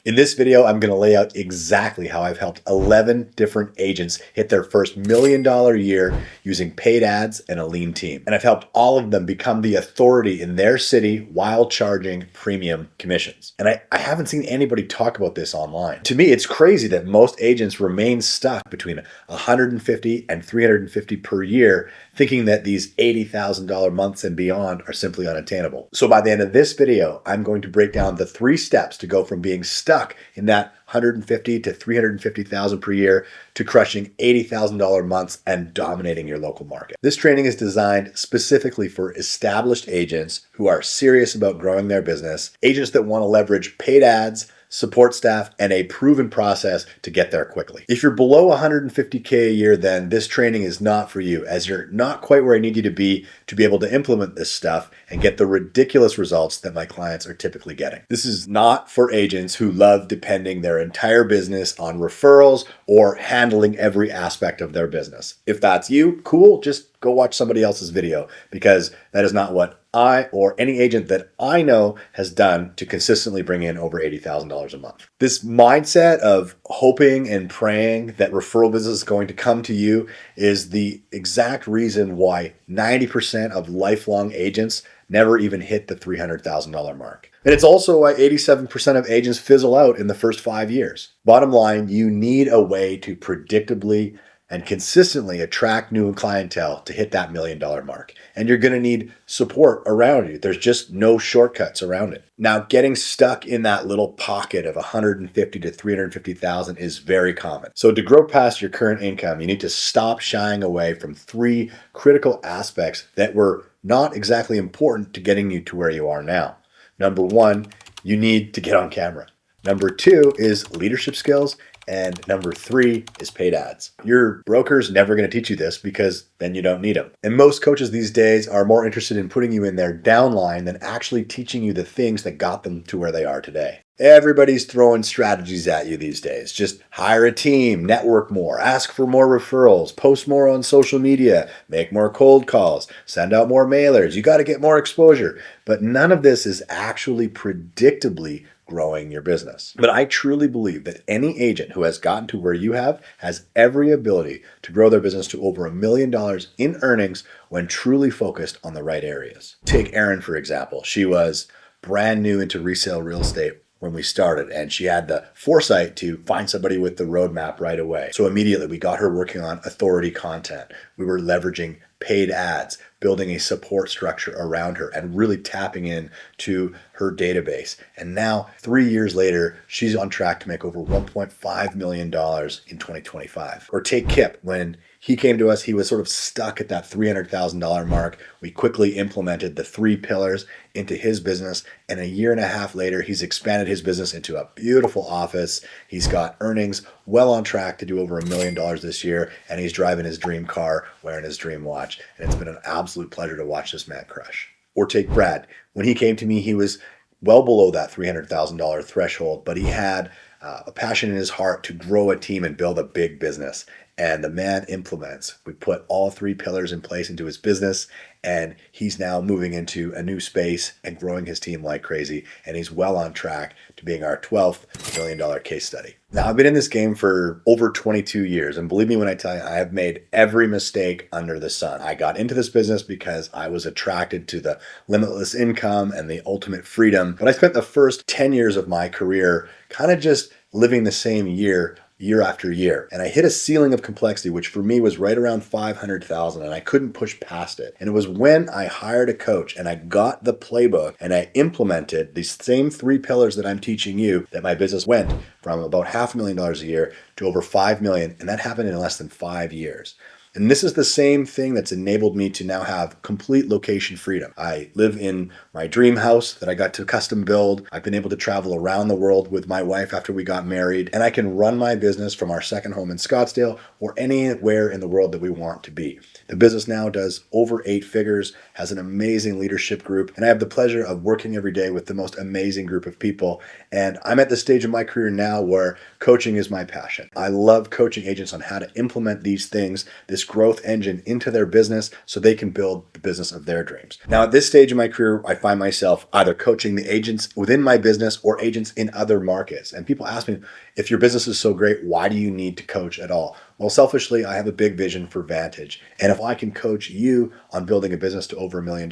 In this video, I'm going to lay out exactly how I've helped 11 different agents hit their first $1 million year using paid ads and a lean team. And I've helped all of them become the authority in their city while charging premium commissions. And I haven't seen anybody talk about this online. To me, it's crazy that most agents remain stuck between $150 and $350 per year, thinking that these $80,000 months and beyond are simply unattainable. So by the end of this video, I'm going to break down the 3 steps to go from being stuck in that $150,000 to $350,000 per year to crushing $80,000 months and dominating your local market. This training is designed specifically for established agents who are serious about growing their business, agents that want to leverage paid ads, support staff, and a proven process to get there quickly. If you're below $150K a year, then this training is not for you, as you're not quite where I need you to be able to implement this stuff and get the ridiculous results that my clients are typically getting. This is not for agents who love depending their entire business on referrals or handling every aspect of their business. If that's you, cool, just go watch somebody else's video, because that is not what I or any agent that I know has done to consistently bring in over $80,000 a month. This mindset of hoping and praying that referral business is going to come to you is the exact reason why 90% of lifelong agents never even hit the $300,000 mark. And it's also why 87% of agents fizzle out in the first 5 years. Bottom line, you need a way to predictably and consistently attract new clientele to hit that $1 million mark. And you're going to need support around you. There's just no shortcuts around it. Now, getting stuck in that little pocket of 150 to 350,000 is very common. So to grow past your current income, you need to stop shying away from 3 critical aspects that were not exactly important to getting you to where you are now. Number 1, you need to get on camera. Number 2 is leadership skills. And number 3 is paid ads. Your broker's never going to teach you this, because then you don't need them. And most coaches these days are more interested in putting you in their downline than actually teaching you the things that got them to where they are today. Everybody's throwing strategies at you these days. Just hire a team, network more, ask for more referrals, post more on social media, make more cold calls, send out more mailers. You got to get more exposure. But none of this is actually predictably growing your business. But I truly believe that any agent who has gotten to where you have has every ability to grow their business to over $1 million in earnings when truly focused on the right areas. Take Erin, for example. She was brand new into resale real estate when we started, and she had the foresight to find somebody with the roadmap right away. So immediately we got her working on authority content. We were leveraging paid ads, building a support structure around her, and really tapping in to her database. And now, 3 years later, she's on track to make over $1.5 million in 2025. Or take Kip. When he came to us, he was sort of stuck at that $300,000 mark. We quickly implemented the 3 pillars into his business, and a year and a half later, he's expanded his business into a beautiful office. He's got earnings well on track to do over $1 million this year, and he's driving his dream car, wearing his dream watch, and it's been an absolute pleasure to watch this man crush. Or take Brad. When he came to me, he was well below that $300,000 threshold, but he had a passion in his heart to grow a team and build a big business. And the man implements. We put all 3 pillars in place into his business, and he's now moving into a new space and growing his team like crazy. And he's well on track to being our 12th $1 million case study. Now, I've been in this game for over 22 years. And believe me when I tell you, I have made every mistake under the sun. I got into this business because I was attracted to the limitless income and the ultimate freedom. But I spent the first 10 years of my career kind of just living the same year after year. And I hit a ceiling of complexity, which for me was right around 500,000, and I couldn't push past it. And it was when I hired a coach and I got the playbook and I implemented these same 3 pillars that I'm teaching you that my business went from about $500,000 a year to over 5 million. And that happened in less than 5 years. And this is the same thing that's enabled me to now have complete location freedom. I live in my dream house that I got to custom build. I've been able to travel around the world with my wife after we got married, and I can run my business from our second home in Scottsdale or anywhere in the world that we want to be. The business now does over 8 figures, has an amazing leadership group, and I have the pleasure of working every day with the most amazing group of people. And I'm at the stage of my career now where coaching is my passion. I love coaching agents on how to implement these things, this this growth engine into their business so they can build the business of their dreams. Now, at this stage in my career, I find myself either coaching the agents within my business or agents in other markets. And people ask me, if your business is so great, why do you need to coach at all? Well, selfishly, I have a big vision for Vantage. And if I can coach you on building a business to over $1 million,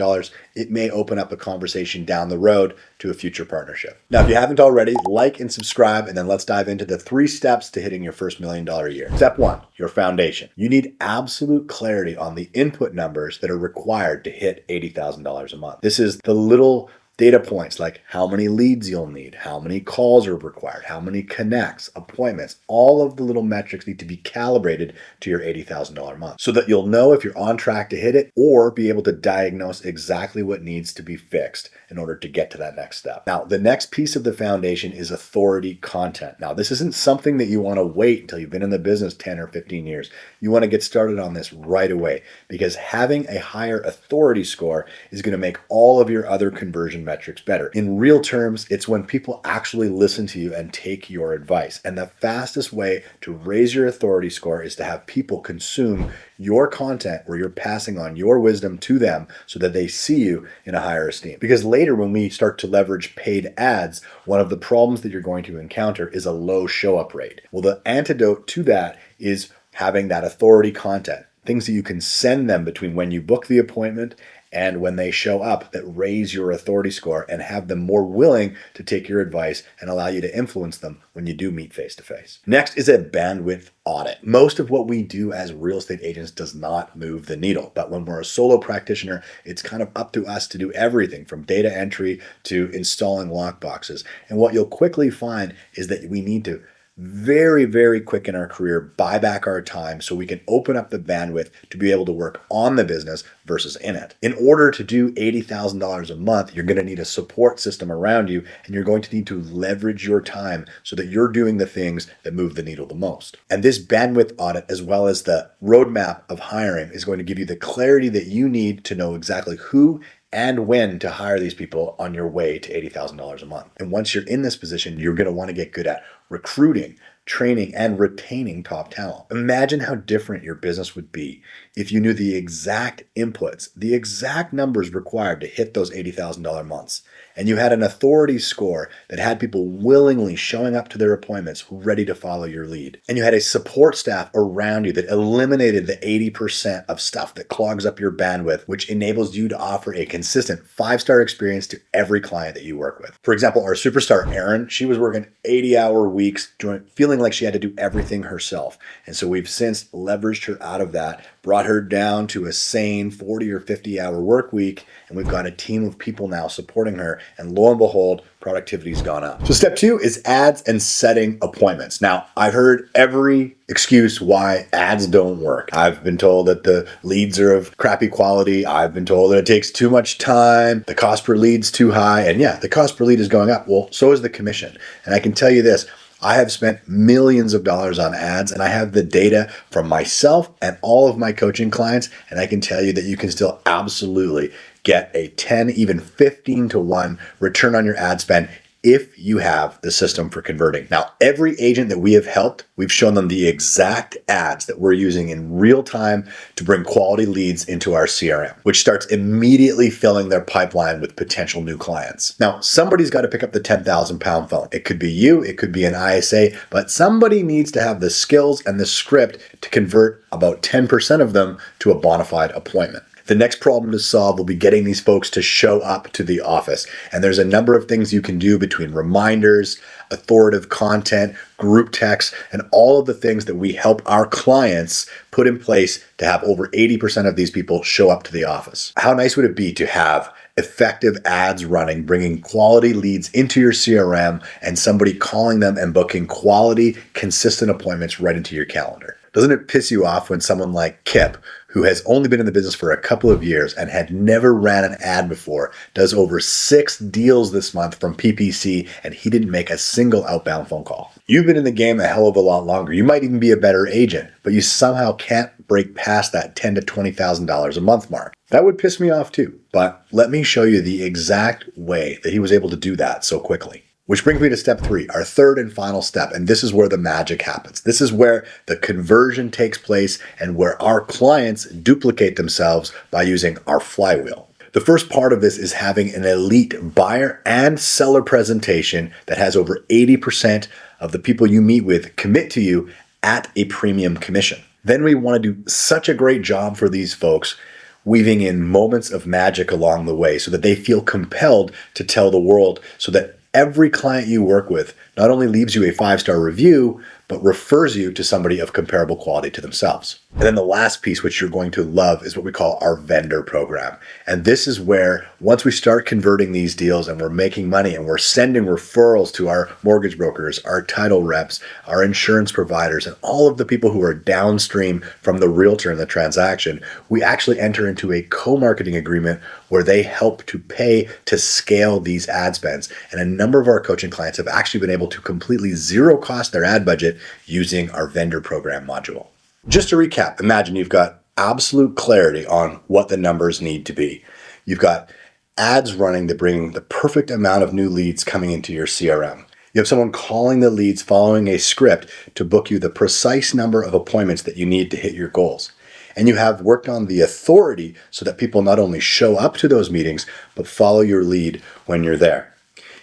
it may open up a conversation down the road to a future partnership. Now, if you haven't already, like and subscribe, and then let's dive into the 3 steps to hitting your first $1 million year. Step 1, your foundation. You need absolute clarity on the input numbers that are required to hit $80,000 a month. This is the little data points like how many leads you'll need, how many calls are required, how many connects, appointments. All of the little metrics need to be calibrated to your $80,000 a month so that you'll know if you're on track to hit it or be able to diagnose exactly what needs to be fixed in order to get to that next step. Now, the next piece of the foundation is authority content. Now, this isn't something that you want to wait until you've been in the business 10 or 15 years. You want to get started on this right away because having a higher authority score is going to make all of your other conversion metrics better. In real terms, it's when people actually listen to you and take your advice. And the fastest way to raise your authority score is to have people consume your content where you're passing on your wisdom to them so that they see you in a higher esteem. Because later when we start to leverage paid ads, one of the problems that you're going to encounter is a low show-up rate. Well, the antidote to that is having that authority content, things that you can send them between when you book the appointment and when they show up that raise your authority score and have them more willing to take your advice and allow you to influence them when you do meet face to face. Next is a bandwidth audit. Most of what we do as real estate agents does not move the needle, but when we're a solo practitioner, it's kind of up to us to do everything from data entry to installing lock boxes. And what you'll quickly find is that we need to very, very quick in our career, buy back our time so we can open up the bandwidth to be able to work on the business versus in it. In order to do $80,000 a month, you're going to need a support system around you, and you're going to need to leverage your time so that you're doing the things that move the needle the most. And this bandwidth audit, as well as the roadmap of hiring, is going to give you the clarity that you need to know exactly who and when to hire these people on your way to $80,000 a month. And once you're in this position, you're going to want to get good at recruiting, training, and retaining top talent. Imagine how different your business would be if you knew the exact inputs, the exact numbers required to hit those $80,000 months. And you had an authority score that had people willingly showing up to their appointments ready to follow your lead. And you had a support staff around you that eliminated the 80% of stuff that clogs up your bandwidth, which enables you to offer a consistent 5-star experience to every client that you work with. For example, our superstar Erin, she was working 80-hour weeks, feeling like she had to do everything herself. And so we've since leveraged her out of that, brought her down to a sane 40 or 50-hour work week, and we've got a team of people now supporting her, and lo and behold, productivity's gone up. So step 2 is ads and setting appointments. Now, I've heard every excuse why ads don't work. I've been told that the leads are of crappy quality. I've been told that it takes too much time. The cost per lead's too high. And yeah, the cost per lead is going up. Well, so is the commission. And I can tell you this, I have spent millions of dollars on ads, and I have the data from myself and all of my coaching clients, and I can tell you that you can still absolutely get a 10, even 15 to 1 return on your ad spend if you have the system for converting. Now, every agent that we have helped, we've shown them the exact ads that we're using in real time to bring quality leads into our CRM, which starts immediately filling their pipeline with potential new clients. Now, somebody's got to pick up the 10,000 pound phone. It could be you, it could be an ISA, but somebody needs to have the skills and the script to convert about 10% of them to a bona fide appointment. The next problem to solve will be getting these folks to show up to the office. And there's a number of things you can do between reminders, authoritative content, group text, and all of the things that we help our clients put in place to have over 80% of these people show up to the office. How nice would it be to have effective ads running, bringing quality leads into your CRM and somebody calling them and booking quality, consistent appointments right into your calendar? Doesn't it piss you off when someone like Kip, who has only been in the business for a couple of years and had never ran an ad before, does over 6 deals this month from PPC, and he didn't make a single outbound phone call? You've been in the game a hell of a lot longer. You might even be a better agent, but you somehow can't break past that $10,000 to $20,000 a month mark. That would piss me off too, but let me show you the exact way that he was able to do that so quickly. Which brings me to step 3, our third and final step. And this is where the magic happens. This is where the conversion takes place and where our clients duplicate themselves by using our flywheel. The first part of this is having an elite buyer and seller presentation that has over 80% of the people you meet with commit to you at a premium commission. Then we want to do such a great job for these folks, weaving in moments of magic along the way so that they feel compelled to tell the world, so that every client you work with not only leaves you a 5-star review, but refers you to somebody of comparable quality to themselves. And then the last piece, which you're going to love, is what we call our vendor program. And this is where once we start converting these deals and we're making money and we're sending referrals to our mortgage brokers, our title reps, our insurance providers, and all of the people who are downstream from the realtor in the transaction, we actually enter into a co-marketing agreement where they help to pay to scale these ad spends. And a number of our coaching clients have actually been able to completely zero cost their ad budget using our vendor program module. Just to recap, imagine you've got absolute clarity on what the numbers need to be. You've got ads running that bring the perfect amount of new leads coming into your CRM. You have someone calling the leads following a script to book you the precise number of appointments that you need to hit your goals. And you have worked on the authority so that people not only show up to those meetings, but follow your lead when you're there.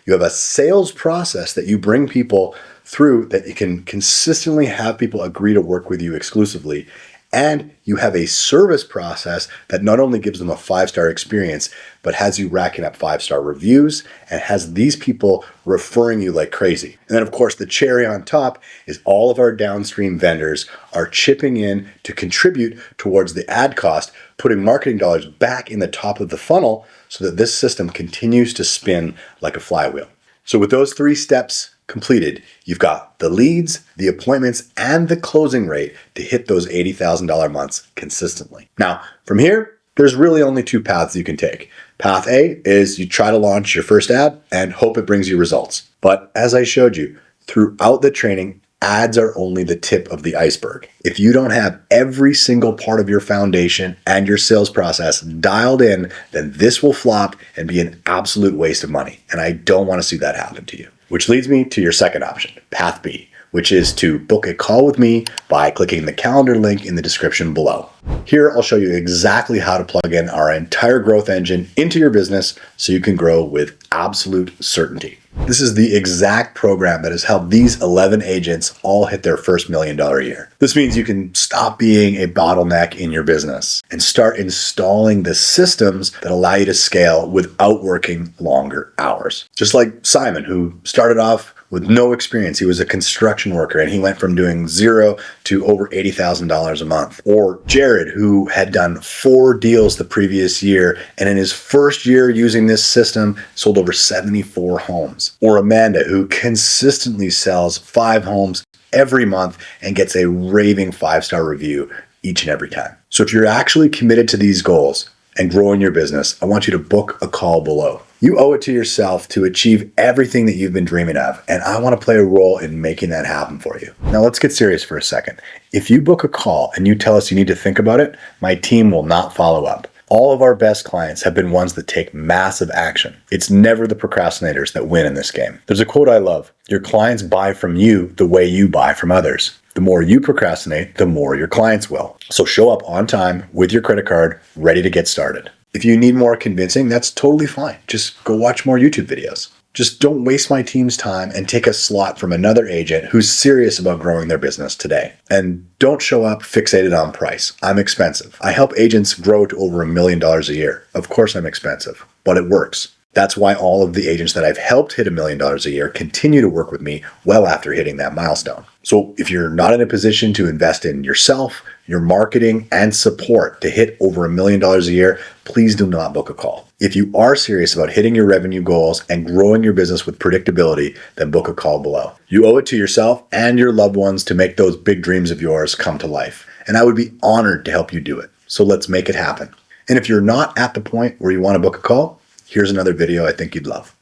You have a sales process that you bring people through that you can consistently have people agree to work with you exclusively. And you have a service process that not only gives them a 5-star experience, but has you racking up 5-star reviews and has these people referring you like crazy. And then of course, the cherry on top is all of our downstream vendors are chipping in to contribute towards the ad cost, putting marketing dollars back in the top of the funnel so that this system continues to spin like a flywheel. So with those 3 steps completed, you've got the leads, the appointments, and the closing rate to hit those $80,000 months consistently. Now, from here, there's really only 2 paths you can take. Path A is you try to launch your first ad and hope it brings you results. But as I showed you, throughout the training, ads are only the tip of the iceberg. If you don't have every single part of your foundation and your sales process dialed in, then this will flop and be an absolute waste of money. And I don't want to see that happen to you. Which leads me to your second option, path B, which is to book a call with me by clicking the calendar link in the description below. Here, I'll show you exactly how to plug in our entire growth engine into your business so you can grow with absolute certainty. This is the exact program that has helped these 11 agents all hit their first $1 million a year. This means you can stop being a bottleneck in your business and start installing the systems that allow you to scale without working longer hours. Just like Simon, who started off with no experience. He was a construction worker and he went from doing 0 to over $80,000 a month. Or Jared, who had done 4 deals the previous year and in his first year using this system sold over 74 homes. Or Amanda, who consistently sells 5 homes every month and gets a raving 5-star review each and every time. So if you're actually committed to these goals and growing your business, I want you to book a call below. You owe it to yourself to achieve everything that you've been dreaming of, and I want to play a role in making that happen for you. Now let's get serious for a second. If you book a call and you tell us you need to think about it, my team will not follow up. All of our best clients have been ones that take massive action. It's never the procrastinators that win in this game. There's a quote I love: your clients buy from you the way you buy from others. The more you procrastinate, the more your clients will. So show up on time with your credit card, ready to get started. If you need more convincing, that's totally fine. Just go watch more YouTube videos. Just don't waste my team's time and take a slot from another agent who's serious about growing their business today. And don't show up fixated on price. I'm expensive. I help agents grow to over $1 million a year. Of course I'm expensive, but it works. That's why all of the agents that I've helped hit $1 million a year continue to work with me well after hitting that milestone. So if you're not in a position to invest in yourself, your marketing, and support to hit over $1 million a year, please do not book a call. If you are serious about hitting your revenue goals and growing your business with predictability, then book a call below. You owe it to yourself and your loved ones to make those big dreams of yours come to life. And I would be honored to help you do it. So let's make it happen. And if you're not at the point where you want to book a call, here's another video I think you'd love.